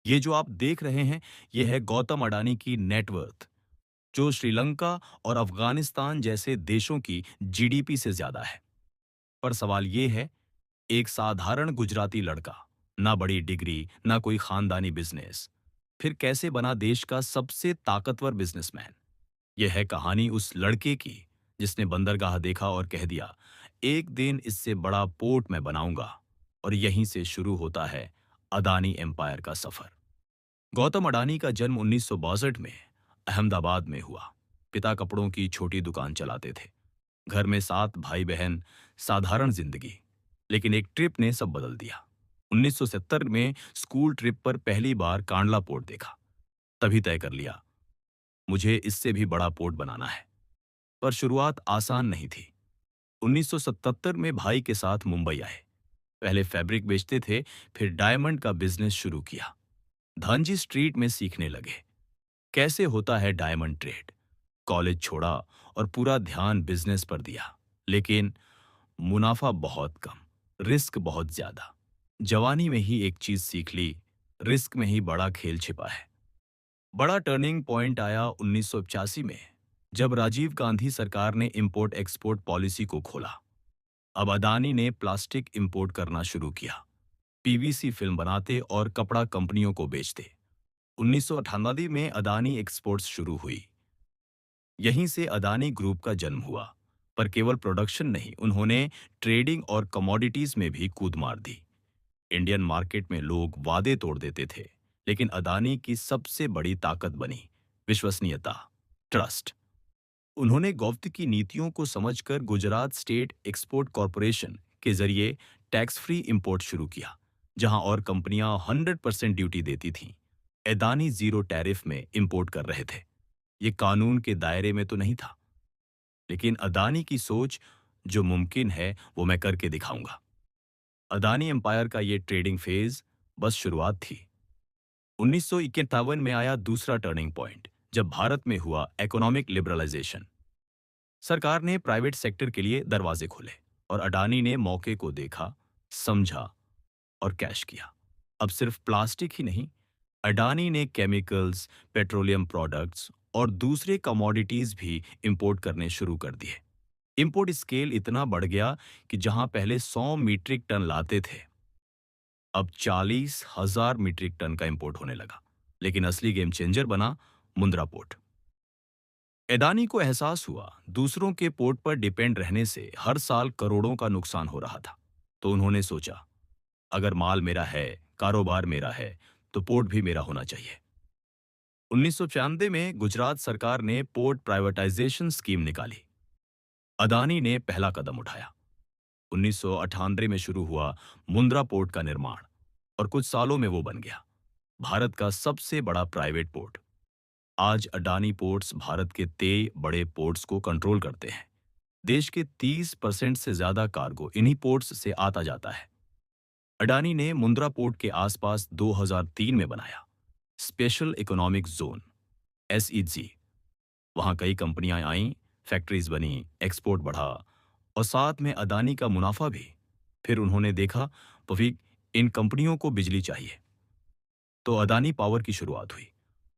ये जो आप देख रहे हैं, ये है गौतम अडानी की नेटवर्थ, जो श्रीलंका और अफगानिस्तान जैसे देशों की जीडीपी से ज्यादा है। पर सवाल ये है, एक साधारण गुजराती लड़का, ना बड़ी डिग्री, ना कोई खानदानी बिजनेस, फिर कैसे बना देश का सबसे ताकतवर बिजनेसमैन? यह है कहानी उस लड़के की जिसने बंदरगाह देखा और कह दिया, एक दिन इससे बड़ा पोर्ट मैं बनाऊंगा। और यहीं से शुरू होता है अदानी एम्पायर का सफर। गौतम अडानी का जन्म 1962 में अहमदाबाद में हुआ। पिता कपड़ों की छोटी दुकान चलाते थे। घर में 7 भाई बहन, साधारण जिंदगी। लेकिन एक ट्रिप ने सब बदल दिया। 1970 में स्कूल ट्रिप पर पहली बार कांडला पोर्ट देखा। तभी तय कर लिया, मुझे इससे भी बड़ा पोर्ट बनाना है। पर शुरुआत आसान नहीं थी। 1977 में भाई के साथ मुंबई आए। पहले फैब्रिक बेचते थे, फिर डायमंड का बिजनेस शुरू किया। धांजी स्ट्रीट में सीखने लगे कैसे होता है डायमंड ट्रेड। कॉलेज छोड़ा और पूरा ध्यान बिजनेस पर दिया। लेकिन मुनाफा बहुत कम, रिस्क बहुत ज्यादा। जवानी में ही एक चीज सीख ली, रिस्क में ही बड़ा खेल छिपा है। बड़ा टर्निंग पॉइंट आया 1985 में, जब राजीव गांधी सरकार ने इंपोर्ट एक्सपोर्ट पॉलिसी को खोला। अब अदानी ने प्लास्टिक इंपोर्ट करना शुरू किया। पीवीसी फिल्म बनाते और कपड़ा कंपनियों को बेचते। 1998 में अदानी एक्सपोर्ट्स शुरू हुई। यहीं से अदानी ग्रुप का जन्म हुआ। पर केवल प्रोडक्शन नहीं, उन्होंने ट्रेडिंग और कमोडिटीज में भी कूद मार दी। इंडियन मार्केट में लोग वादे तोड़ देते थे, लेकिन अदानी की सबसे बड़ी ताकत बनी विश्वसनीयता, ट्रस्ट। उन्होंने गौप्त की नीतियों को समझकर गुजरात स्टेट एक्सपोर्ट कॉरपोरेशन के जरिए टैक्स फ्री इंपोर्ट शुरू किया, जहां और कंपनियां 100% ड्यूटी देती थीं। अदानी जीरो टैरिफ में इंपोर्ट कर रहे थे। ये कानून के दायरे में तो नहीं था, लेकिन अदानी की सोच, जो मुमकिन है वो मैं करके दिखाऊंगा। अदानी एम्पायर का ये ट्रेडिंग फेज बस शुरुआत थी। 1951 में आया दूसरा टर्निंग पॉइंट, जब भारत में हुआ इकोनॉमिक लिबरलाइजेशन। सरकार ने प्राइवेट सेक्टर के लिए दरवाजे खोले और अडानी ने मौके को देखा, समझा और कैश किया। अब सिर्फ प्लास्टिक ही नहीं, अडानी ने केमिकल्स, पेट्रोलियम प्रोडक्ट्स और दूसरे कमोडिटीज भी इंपोर्ट करने शुरू कर दिए। इंपोर्ट स्केल इतना बढ़ गया कि जहां पहले 100 मीट्रिक टन लाते थे, अब 40,000 मीट्रिक टन का इंपोर्ट होने लगा। लेकिन असली गेम चेंजर बना मुंद्रा पोर्ट। अडानी को एहसास हुआ, दूसरों के पोर्ट पर डिपेंड रहने से हर साल करोड़ों का नुकसान हो रहा था। तो उन्होंने सोचा, अगर माल मेरा है, कारोबार मेरा है, तो पोर्ट भी मेरा होना चाहिए। 1995 में गुजरात सरकार ने पोर्ट प्राइवेटाइजेशन स्कीम निकाली। अदानी ने पहला कदम उठाया। 1998 में शुरू हुआ मुंद्रा पोर्ट का निर्माण, और कुछ सालों में वो बन गया भारत का सबसे बड़ा प्राइवेट पोर्ट। आज अडानी पोर्ट्स भारत के 23 बड़े पोर्ट्स को कंट्रोल करते हैं। देश के 30% से ज्यादा कार्गो इन्हीं पोर्ट्स से आता जाता है। अडानी ने मुंद्रा पोर्ट के आसपास 2003 में बनाया स्पेशल इकोनॉमिक जोन, एसईजी। वहां कई कंपनियां आईं, फैक्ट्रीज बनी, एक्सपोर्ट बढ़ा और साथ में अदानी का मुनाफा भी। फिर उन्होंने देखा, पफीक, इन कंपनियों को बिजली चाहिए। तो अदानी पावर की शुरुआत हुई।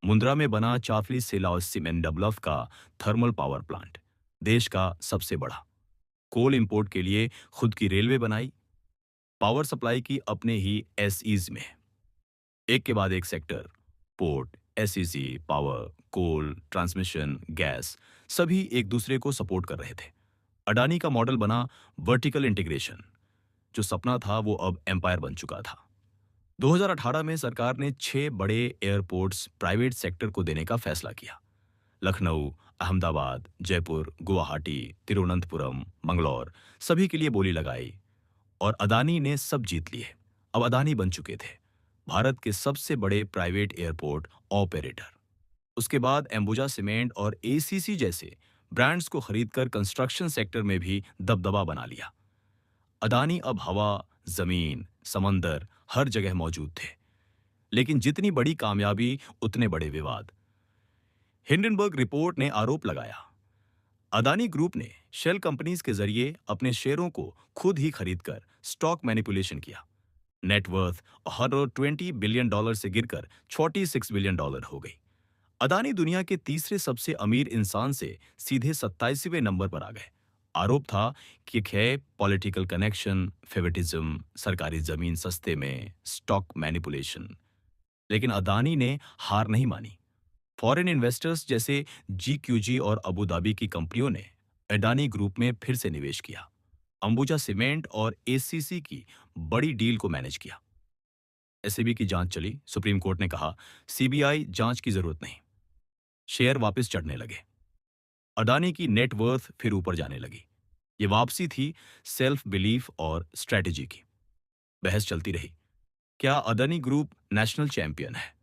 मुंद्रा में बना चाफली सेला और सीमेंट डबलफ का थर्मल पावर प्लांट, देश का सबसे बड़ा। कोल इंपोर्ट के लिए खुद की रेलवे बनाई। पावर सप्लाई की अपने ही एसईज में। एक के बाद एक सेक्टर, पोर्ट, एसईजी, पावर, कोल, ट्रांसमिशन, गैस, सभी एक दूसरे को सपोर्ट कर रहे थे। अडानी का मॉडल बना वर्टिकल इंटीग्रेशन। जो सपना था वो अब एम्पायर बन चुका था। 2018 में सरकार ने 6 बड़े एयरपोर्ट्स प्राइवेट सेक्टर को देने का फैसला किया। लखनऊ, अहमदाबाद, जयपुर, गुवाहाटी, तिरुवनंतपुरम, मंगलौर, सभी के लिए बोली लगाई। और अदानी ने सब जीत लिए। अब अदानी बन चुके थे भारत के सबसे बड़े प्राइवेट एयरपोर्ट ऑपरेटर। उसके बाद एम्बुजा सीमेंट और एसीसी जैसे ब्रांड्स को खरीदकर कंस्ट्रक्शन सेक्टर में भी दबदबा बना लिया। अदानी अब हवा, जमीन, समंदर, हर जगह मौजूद थे। लेकिन जितनी बड़ी कामयाबी, उतने बड़े विवाद। हिंडनबर्ग रिपोर्ट ने आरोप लगाया, अदानी ग्रुप ने शेल कंपनीज के जरिए अपने शेयरों को खुद ही खरीदकर स्टॉक मैनिपुलेशन किया। नेटवर्थ $120 बिलियन से गिरकर $46 बिलियन हो गई। अदानी दुनिया के तीसरे सबसे अमीर इंसान से सीधे 27वें नंबर पर आ गए। आरोप था कि है पॉलिटिकल कनेक्शन, फेवरेटिज्म, सरकारी जमीन सस्ते में, स्टॉक मैनिपुलेशन। लेकिन अदानी ने हार नहीं मानी। फॉरेन इन्वेस्टर्स जैसे जीक्यूजी और अबू धाबी की कंपनियों ने अडानी ग्रुप में फिर से निवेश किया। अंबुजा सीमेंट और एसीसी की बड़ी डील को मैनेज किया। एसईबी की जांच चली। सुप्रीम कोर्ट ने कहा सीबीआई जांच की जरूरत नहीं। शेयर वापस चढ़ने लगे। अडानी की नेट वर्थ फिर ऊपर जाने लगी। ये वापसी थी सेल्फ बिलीफ और स्ट्रेटेजी की। बहस चलती रही, क्या अडानी ग्रुप नेशनल चैंपियन है?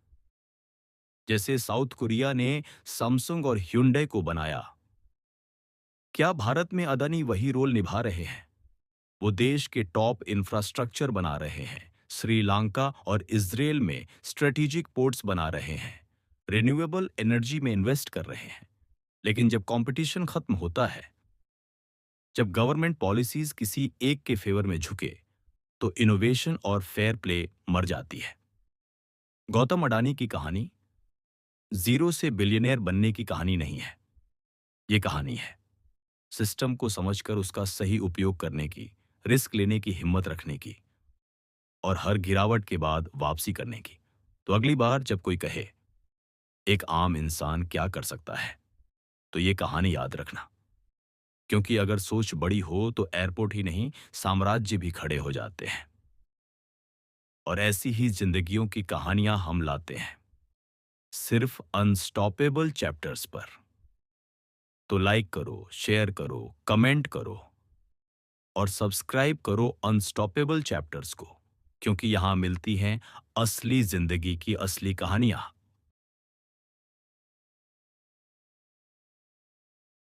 जैसे साउथ कोरिया ने सैमसंग और hyundai को बनाया, क्या भारत में अडानी वही रोल निभा रहे हैं? वो देश के टॉप इंफ्रास्ट्रक्चर बना रहे हैं, श्रीलंका और इजराइल में स्ट्रेटेजिक पोर्ट्स बना रहे हैं, रिन्यूएबल एनर्जी में इन्वेस्ट कर रहे हैं। लेकिन जब कंपटीशन खत्म होता है, जब गवर्नमेंट पॉलिसीज किसी एक के फेवर में झुके, तो इनोवेशन और फेयर प्ले मर जाती है। गौतम अडानी की कहानी जीरो से बिलियनियर बनने की कहानी नहीं है। ये कहानी है सिस्टम को समझकर उसका सही उपयोग करने की, रिस्क लेने की हिम्मत रखने की और हर गिरावट के बाद वापसी करने की। तो अगली बार जब कोई कहे एक आम इंसान क्या कर सकता है, तो ये कहानी याद रखना। क्योंकि अगर सोच बड़ी हो तो एयरपोर्ट ही नहीं, साम्राज्य भी खड़े हो जाते हैं। और ऐसी ही जिंदगियों की कहानियां हम लाते हैं सिर्फ अनस्टॉपेबल चैप्टर्स पर। तो लाइक करो, शेयर करो, कमेंट करो और सब्सक्राइब करो अनस्टॉपेबल चैप्टर्स को, क्योंकि यहां मिलती हैं असली जिंदगी की असली कहानियां।